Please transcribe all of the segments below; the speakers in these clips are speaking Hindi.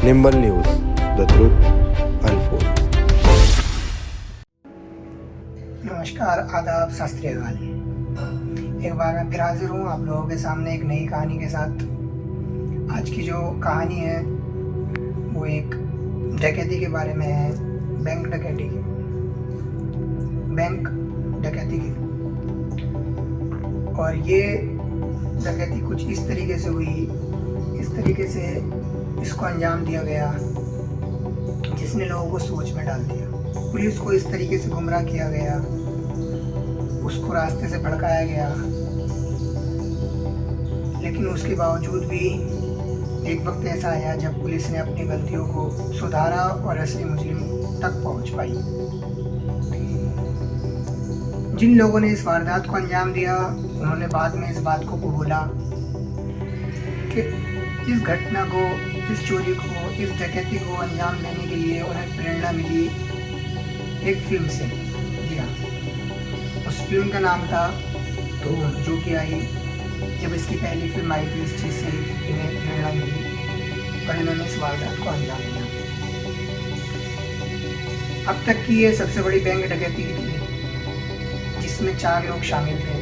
Nimble news, the truth unfold. नमस्कार, आदाब, सत श्री अकाल। एक बार मैं फिर हाजिर हूँ आप लोगों के सामने एक नई कहानी के साथ। आज की जो कहानी है वो एक डकैती के बारे में है, बैंक डकैती की। और ये डकैती कुछ इस तरीके से हुई, इस तरीके से इसको अंजाम दिया गया जिसने लोगों को सोच में डाल दिया। पुलिस को इस तरीके से गुमराह किया गया, उसको रास्ते से भड़काया गया, लेकिन उसके बावजूद भी एक वक्त ऐसा आया जब पुलिस ने अपनी गलतियों को सुधारा और असली मुजरिम तक पहुंच पाई। जिन लोगों ने इस वारदात को अंजाम दिया उन्होंने बाद में इस बात को कबूला कि इस घटना को, इस चोरी को, इस डकैती को अंजाम देने के लिए उन्हें प्रेरणा मिली एक फिल्म से। जी हाँ, उस फिल्म का नाम था धूम, जो कि आई जब इसकी पहली फिल्म आई थी। इस चीज़ से इन्हें प्रेरणा मिली और इन्होंने इस वारदात को अंजाम दिया। अब तक की ये सबसे बड़ी बैंक डकैती थी जिसमें 4 लोग शामिल थे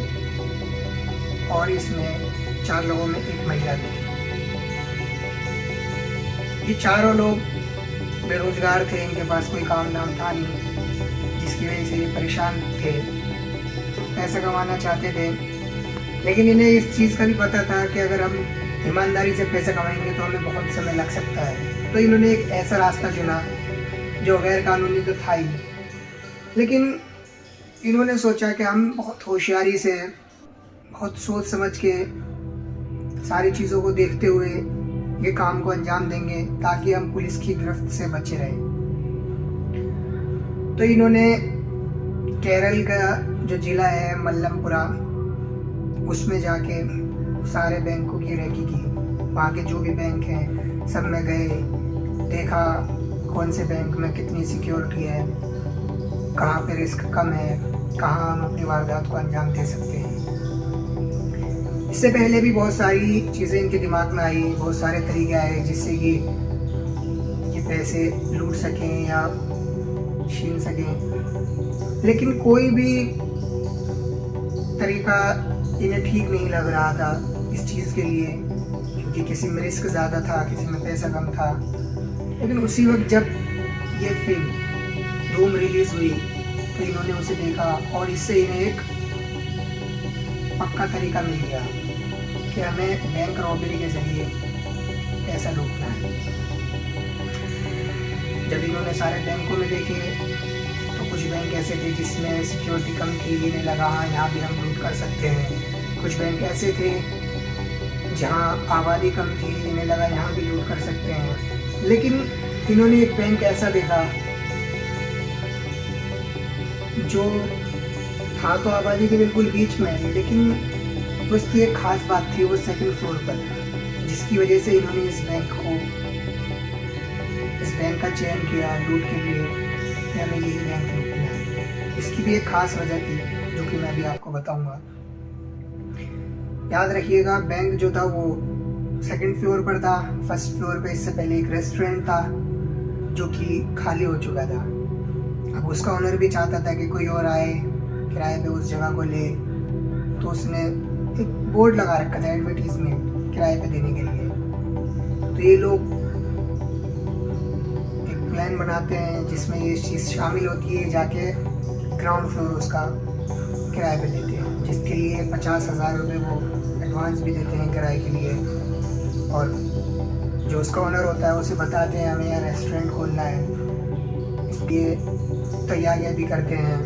और इसमें 4 लोगों में एक महिला भी थी। ये चारों लोग बेरोजगार थे, इनके पास कोई काम धाम था नहीं, जिसकी वजह से ये परेशान थे, पैसा कमाना चाहते थे। लेकिन इन्हें इस चीज़ का भी पता था कि अगर हम ईमानदारी से पैसा कमाएंगे तो हमें बहुत समय लग सकता है। तो इन्होंने एक ऐसा रास्ता चुना जो गैर कानूनी तो था ही, लेकिन इन्होंने सोचा कि हम बहुत होशियारी से, बहुत सोच समझ के, सारी चीज़ों को देखते हुए ये काम को अंजाम देंगे ताकि हम पुलिस की गिरफ्त से बचे रहें। तो इन्होंने केरल का जो ज़िला है मल्लमपुरा, उसमें जाके सारे बैंकों की रेकी की। वहाँ के जो भी बैंक हैं सब में गए, देखा कौन से बैंक में कितनी सिक्योरिटी है, कहाँ पे रिस्क कम है, कहाँ हम अपनी वारदात को अंजाम दे सकते हैं। इससे पहले भी बहुत सारी चीज़ें इनके दिमाग में आई, बहुत सारे तरीके आए जिससे कि ये पैसे लूट सकें या छीन सकें, लेकिन कोई भी तरीका इन्हें ठीक नहीं लग रहा था इस चीज़ के लिए, क्योंकि किसी में रिस्क ज़्यादा था, किसी में पैसा कम था। लेकिन उसी वक्त जब ये फिल्म धूम रिलीज़ हुई तो इन्होंने उसे देखा और इससे इन्हें एक पक्का तरीका मिल गया कि हमें बैंक रॉबरी के ज़रिए पैसा लूटना है। जब इन्होंने सारे बैंकों में देखे तो कुछ बैंक ऐसे थे जिसमें सिक्योरिटी कम थी, इन्हें लगा हाँ यहाँ भी हम लूट कर सकते हैं। कुछ बैंक ऐसे थे जहाँ आबादी कम थी, इन्हें लगा यहाँ भी लूट कर सकते हैं। लेकिन इन्होंने एक बैंक ऐसा देखा जो था तो आबादी के बिल्कुल बीच में, लेकिन उसकी एक खास बात थी, वो सेकंड फ्लोर पर, जिसकी वजह से इन्होंने इस बैंक का चयन किया लूट के लिए कि हमें यही बैंक लूटना है। इसकी भी एक खास वजह थी जो कि मैं भी आपको बताऊंगा। याद रखिएगा, बैंक जो था वो सेकंड फ्लोर पर था। फर्स्ट फ्लोर पे इससे पहले एक रेस्टोरेंट था जो कि खाली हो चुका था। अब उसका ओनर भी चाहता था कि कोई और आए किराए पे उस जगह को ले, तो उसने एक बोर्ड लगा रखा था, एडवर्टीजमेंट किराए पे देने के लिए। तो ये लोग एक प्लान बनाते हैं जिसमें ये चीज़ शामिल होती है, जाके ग्राउंड फ्लोर उसका किराए पे देते हैं, जिसके लिए 50,000 रुपये वो एडवांस भी देते हैं किराए के लिए। और जो उसका ओनर होता है उसे बताते हैं हमें यहाँ रेस्टोरेंट खोलना है, इसलिए तैयारियाँ भी करते हैं,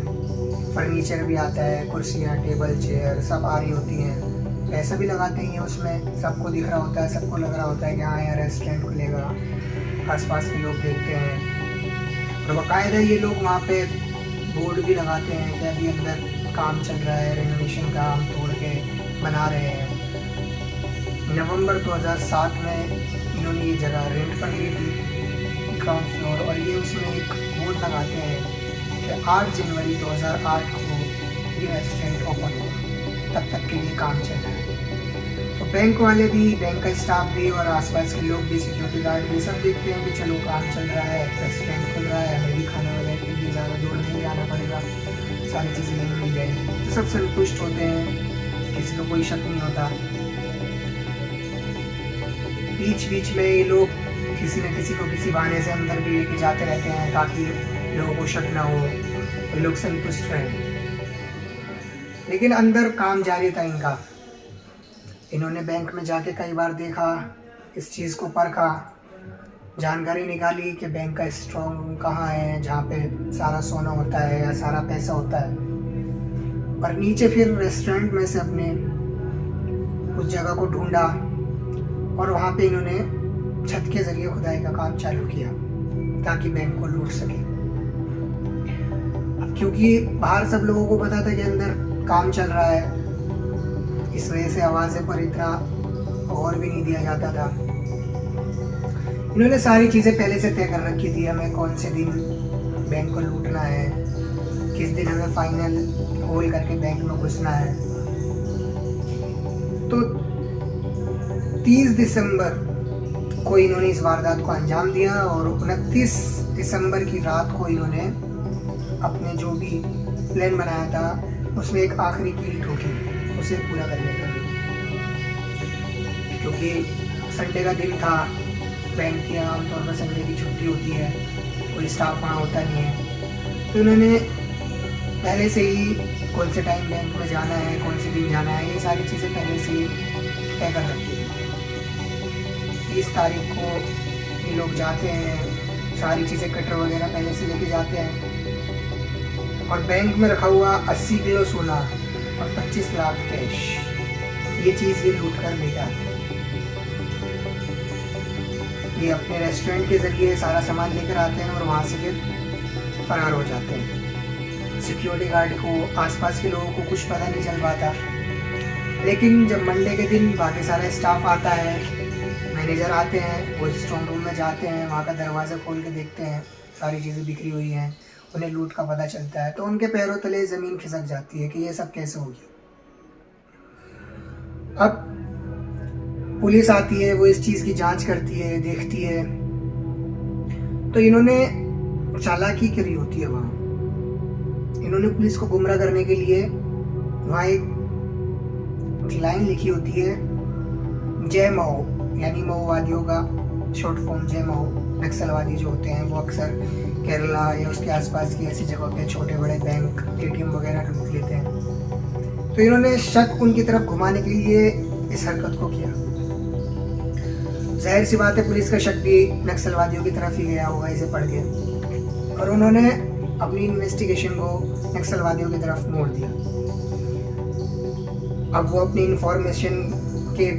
फर्नीचर भी आता है, कुर्सियाँ, टेबल, चेयर सब आ रही होती हैं, पैसा भी लगाते हैं उसमें, सबको दिख रहा होता है, सबको लग रहा होता है कि हाँ यहाँ रेस्टोरेंट खुलेगा। आसपास के लोग देखते हैं और बाकायदा ये लोग वहाँ पे बोर्ड भी लगाते हैं कि अभी अंदर काम चल रहा है, रेनोवेशन का, हम तोड़ के बना रहे हैं। नवंबर 2007 में इन्होंने ये जगह रेंट पर ली थी, ग्राउंड फ्लोर, और ये उसमें एक बोर्ड लगाते हैं कि 8 जनवरी 2008 को ये रेस्टोरेंट ओपन हुआ, तब तक के लिए काम चल रहा है। तो बैंक वाले भी, बैंक का स्टाफ भी और आसपास के लोग भी, सिक्योरिटी गार्ड भी सब देखते हैं कि चलो काम चल रहा है, रेस्टोरेंट खुल रहा है, हमें भी खाना वगैरह के लिए ज़्यादा दूर नहीं जाना पड़ेगा, सारी चीज़ें यहीं मिल जाएंगी, तो सब संतुष्ट होते हैं, किसी को कोई शक नहीं होता। बीच बीच में ये लोग किसी न किसी को किसी बहाने से अंदर भी लेके जाते रहते हैं ताकि लोगों को शक ना हो और लोग संतुष्ट रहें। लेकिन अंदर काम जारी था इनका। इन्होंने बैंक में जाके कई बार देखा, इस चीज़ को परखा, जानकारी निकाली कि बैंक का स्ट्रॉन्ग रूम कहाँ है जहाँ पे सारा सोना होता है या सारा पैसा होता है। और नीचे फिर रेस्टोरेंट में से अपने उस जगह को ढूंढा और वहाँ पे इन्होंने छत के ज़रिए खुदाई का काम चालू किया ताकि बैंक को लूट सके। अब क्योंकि बाहर सब लोगों को पता था कि अंदर काम चल रहा है, इस वजह से आवाज़ें पर इतना गौर भी नहीं दिया जाता था। इन्होंने सारी चीज़ें पहले से तय कर रखी थी, हमें कौन से दिन बैंक को लूटना है, किस दिन हमें फाइनल होल करके बैंक में घुसना है। तो 30 दिसंबर को इन्होंने इस वारदात को अंजाम दिया और 29 दिसंबर की रात को इन्होंने अपने जो भी प्लान बनाया था उसमें एक आखिरी कील ठोकी उसे पूरा करने के लिए। क्योंकि संडे का दिन था, बैंक की आमतौर पर संडे की छुट्टी होती है, कोई स्टाफ वहाँ होता नहीं है, तो इन्होंने पहले से ही कौन से टाइम बैंक में जाना है, कौन से दिन जाना है, ये सारी चीज़ें पहले से ही तय कर रखी थी। 30 तारीख को ये लोग जाते हैं, सारी चीज़ें कटर वगैरह पहले से लेके जाते हैं और बैंक में रखा हुआ 80 किलो सोना और 25 लाख कैश, ये चीज़ ये लूट कर ले जाते हैं। ये अपने रेस्टोरेंट के ज़रिए सारा सामान लेकर आते हैं और वहाँ से फिर फरार हो जाते हैं। सिक्योरिटी गार्ड को, आसपास के लोगों को कुछ पता नहीं चल पाता। लेकिन जब मंडे के दिन बाकी सारा स्टाफ आता है, मैनेजर आते हैं, वो स्ट्रॉन्ग रूम में जाते हैं, वहाँ का दरवाज़ा खोल के देखते हैं, सारी चीज़ें बिखरी हुई हैं, उन्हें लूट का पता चलता है, तो उनके पैरों तले ज़मीन खिसक जाती है कि ये सब कैसे हो गया। अब पुलिस आती है, वो इस चीज़ की जांच करती है, देखती है, तो इन्होंने चालाकी करी होती है वहाँ। इन्होंने पुलिस को गुमराह करने के लिए वहाँ एक लाइन लिखी होती है, जय मऊ, यानी मऊवादियों का शॉर्ट फॉर्म जय मऊ। नक्सलवादी जो होते हैं वो अक्सर केरला या उसके आसपास की ऐसी जगहों पे छोटे बड़े बैंक, एटीएम वगैरह लूट लेते हैं। तो इन्होंने शक उनकी तरफ घुमाने के लिए इस हरकत को किया। जाहिर सी बात है, पुलिस का शक भी नक्सलवादियों की तरफ ही गया होगा इसे पढ़ के, और उन्होंने अपनी इन्वेस्टिगेशन को नक्सलवादियों की तरफ मोड़ दिया। अब वो अपनी इंफॉर्मेशन के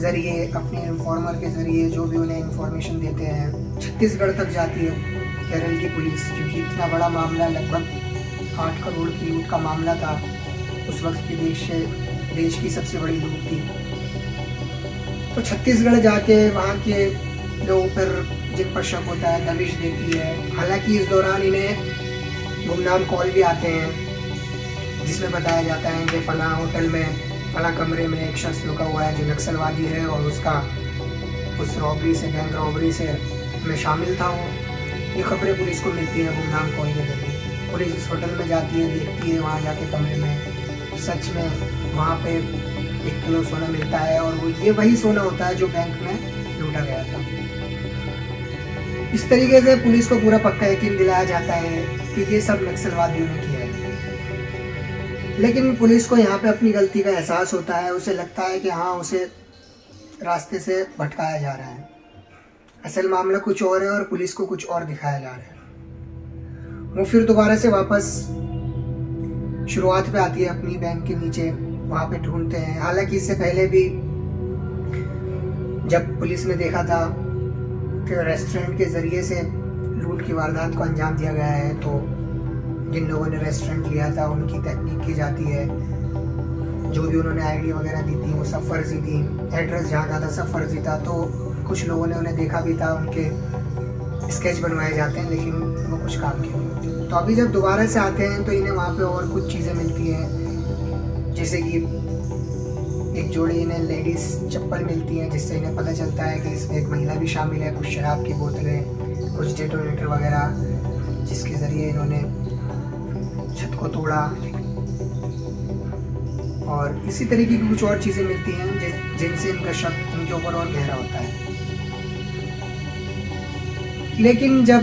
ज़रिए, अपने इन्फॉर्मर के ज़रिए जो भी उन्हें इंफॉर्मेशन देते हैं, छत्तीसगढ़ तक जाती है केरल की पुलिस, क्योंकि इतना बड़ा मामला, लगभग 8 करोड़ की लूट का मामला था। उस वक्त की देश की सबसे बड़ी लूट थी। तो छत्तीसगढ़ जाके वहाँ के लोगों पर, जिन पर शक होता है, दबिश देती है। हालांकि इस दौरान इन्हें गुमनाम कॉल भी आते हैं जिसमें बताया जाता है कि फला होटल में, फला कमरे में एक शख्स रुका हुआ है जो नक्सलवादी है और उसका उस रॉबरी से, बैंक रॉबरी से में शामिल था वो। ये खबरें पुलिस को मिलती है गुमनाम कॉल के जरिए। पुलिस इस होटल में जाती है, देखती है वहाँ जाके कमरे में, सच में वहाँ पे 1 किलो सोना मिलता है और वो ये वही सोना होता है जो बैंक में लूटा गया था। इस तरीके से पुलिस को पूरा पक्का यकीन दिलाया जाता है कि ये सब नक्सलवादियों ने किया है। लेकिन पुलिस को यहाँ पे अपनी गलती का एहसास होता है। उसे लगता है कि हाँ, उसे रास्ते से भटकाया जा रहा है, असल मामला कुछ और है और पुलिस को कुछ और दिखाया जा रहा है। वो फिर दोबारा से वापस शुरुआत पे आती है, अपनी बैंक के नीचे वहाँ पे ढूंढते हैं। हालांकि इससे पहले भी जब पुलिस ने देखा था कि रेस्टोरेंट के ज़रिए से लूट की वारदात को अंजाम दिया गया है, तो जिन लोगों ने रेस्टोरेंट लिया था उनकी तहकीक की जाती है। जो भी उन्होंने आईडी वगैरह दी थी वो सब फर्जी थी, एड्रेस जहाँ का था सब फर्जी था। तो कुछ लोगों ने उन्हें देखा भी था, उनके स्केच बनवाए जाते हैं, लेकिन वो कुछ काम के नहीं होते। तो अभी जब दोबारा से आते हैं तो इन्हें वहाँ पे और कुछ चीज़ें मिलती हैं, जैसे कि एक जोड़ी इन्हें लेडीज़ चप्पल मिलती हैं, जिससे इन्हें पता चलता है कि इसमें एक महिला भी शामिल है। कुछ शराब की बोतलें, कुछ डेटोनेटर वगैरह, जिसके ज़रिए इन्होंने छत को तोड़ा। और इसी तरीके की कुछ और चीज़ें मिलती हैं जिनसे इनका शक इनके ऊपर और गहरा होता है। लेकिन जब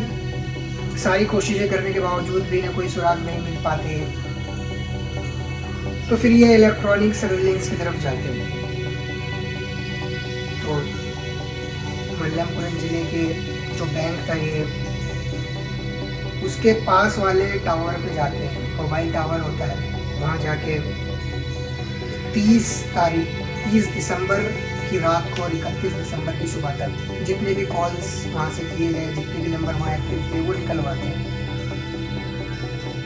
सारी कोशिशें करने के बावजूद भी इन्हें कोई सुराग नहीं मिल पाते, तो फिर ये इलेक्ट्रॉनिक सर्विलेंस की तरफ जाते हैं। तो मल्लमपुरम ज़िले के जो बैंक था ये, उसके पास वाले टावर पे जाते हैं, मोबाइल टावर होता है, वहाँ जाके 30 दिसंबर की रात को और 31 दिसंबर की सुबह तक जितने भी कॉल्स वहाँ से किए गए, जितने भी नंबर वहाँ एक्टिव थे, वो निकलवाते हैं।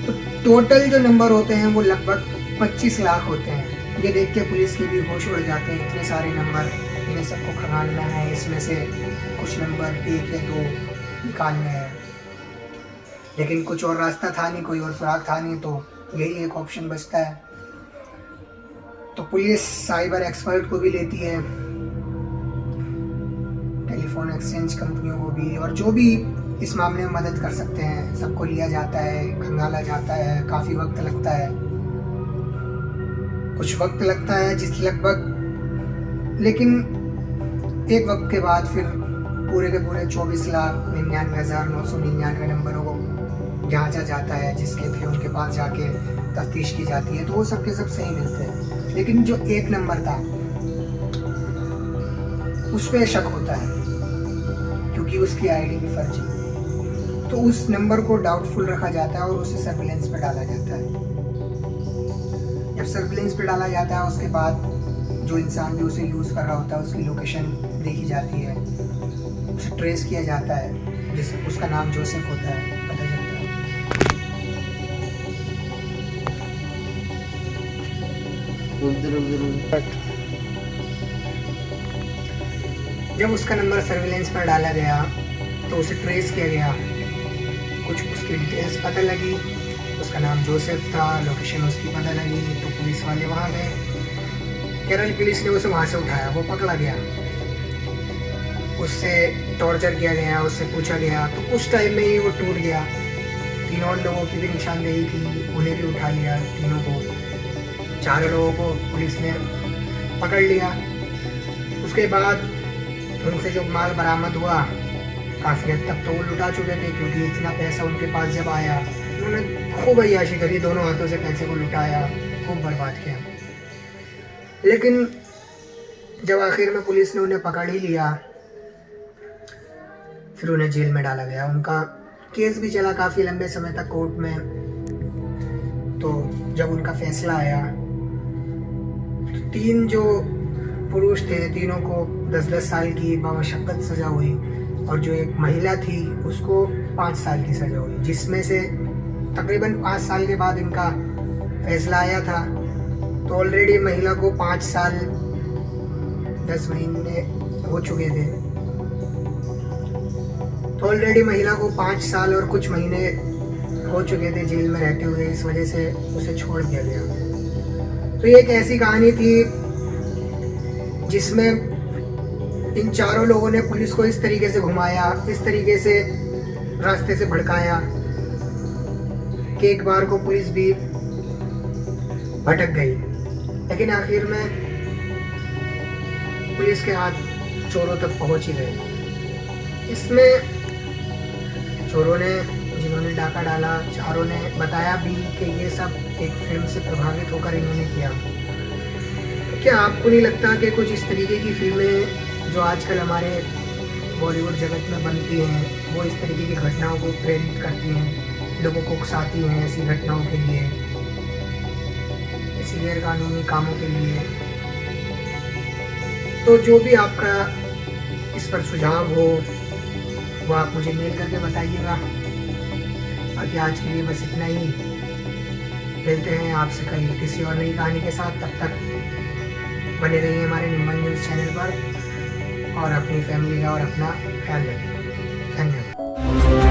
तो टोटल जो नंबर होते हैं वो लगभग 25 लाख होते हैं। ये देख के पुलिस के भी होश उड़ जाते हैं, इतने सारे नंबर, इन्हें सबको खंगालना है, इसमें से कुछ नंबर 1 या 2 निकालने हैं। लेकिन कुछ और रास्ता था नहीं, कोई और सुराग था नहीं, तो यही एक ऑप्शन बचता है। तो पुलिस साइबर एक्सपर्ट को भी लेती है, टेलीफोन एक्सचेंज कंपनियों को भी, और जो भी इस मामले में मदद कर सकते हैं सबको लिया जाता है, खंगाला जाता है। काफ़ी वक्त लगता है, कुछ वक्त लगता है लेकिन एक वक्त के बाद फिर पूरे के पूरे 24,99,999 नंबरों को जांचा जाता है, जिसके फिर उनके पास जाके तफ्तीश की जाती है, तो वो सब के सब सही मिलते हैं। लेकिन जो एक नंबर था उस पर शक होता है, क्योंकि उसकी आईडी भी फर्जी, तो उस नंबर को डाउटफुल रखा जाता है और उसे सर्विलेंस पे डाला जाता है। जब सर्विलेंस पे डाला जाता है, उसके बाद जो इंसान भी उसे यूज़ कर रहा होता है, उसकी लोकेशन देखी जाती है, उसे ट्रेस किया जाता है, जिससे उसका नाम जोसेफ होता है, पता चलता है। जब उसका नंबर सर्विलेंस पर डाला गया तो उसे ट्रेस किया गया, कुछ उसकी डिटेल्स पता लगी, उसका नाम जोसेफ था, लोकेशन उसकी पता लगी, तो पुलिस वाले वहाँ गए। केरल पुलिस ने उसे वहाँ से उठाया, वो पकड़ा गया, उससे टॉर्चर किया गया, उससे पूछा गया, तो कुछ टाइम में ही वो टूट गया। 3 और लोगों की भी निशानदेही की, उन्हें भी उठा लिया, तीनों को, 4 लोगों को पुलिस ने पकड़ लिया। उसके बाद उनसे जो माल बरामद हुआ, काफ़ी हद तक तो वो लुटा चुके थे, क्योंकि इतना पैसा उनके पास जब आया, उन्होंने खूब अय्याशी करी, दोनों हाथों से पैसे को लुटाया, खूब बर्बाद किया। लेकिन जब आखिर में पुलिस ने उन्हें पकड़ ही लिया, फिर उन्हें जेल में डाला गया। उनका केस भी चला काफ़ी लंबे समय तक कोर्ट में। तो जब उनका फैसला आया, तो 3 जो पुरुष थे, तीनों को 10-10 साल की बामशक्कत सज़ा हुई, और जो एक महिला थी उसको 5 साल की सज़ा हुई, जिसमें से तकरीबन 5 साल के बाद इनका फैसला आया था। तो ऑलरेडी महिला को 5 साल 10 महीने हो चुके थे, तो ऑलरेडी महिला को 5 साल और कुछ महीने हो चुके थे जेल में रहते हुए, इस वजह से उसे छोड़ दिया गया। तो ये एक ऐसी कहानी थी जिसमें इन 4 लोगों ने पुलिस को इस तरीके से घुमाया, इस तरीके से रास्ते से भड़काया कि एक बार को पुलिस भी भटक गई। लेकिन आखिर में पुलिस के हाथ चोरों तक पहुंच ही गए। इसमें चोरों ने, जिन्होंने डाका डाला, 4 ने बताया भी कि ये सब एक फिल्म से प्रभावित होकर इन्होंने किया। तो क्या आपको नहीं लगता कि कुछ इस तरीके की फिल्में जो आजकल हमारे बॉलीवुड जगत में बनती हैं, वो इस तरीके की घटनाओं को प्रेरित करती हैं, लोगों को उकसाती हैं ऐसी घटनाओं के लिए, ऐसी गैर कानूनी कामों के लिए? तो जो भी आपका इस पर सुझाव हो वो आप मुझे मेल करके बताइएगा। बाकी आज के लिए बस इतना ही। मिलते हैं आपसे कल किसी और नई कहानी के साथ। तब तक बने रहिए हमारे निर्मल न्यूज़ चैनल पर, और अपनी फैमिली का और अपना ख्याल रखिए। धन्यवाद।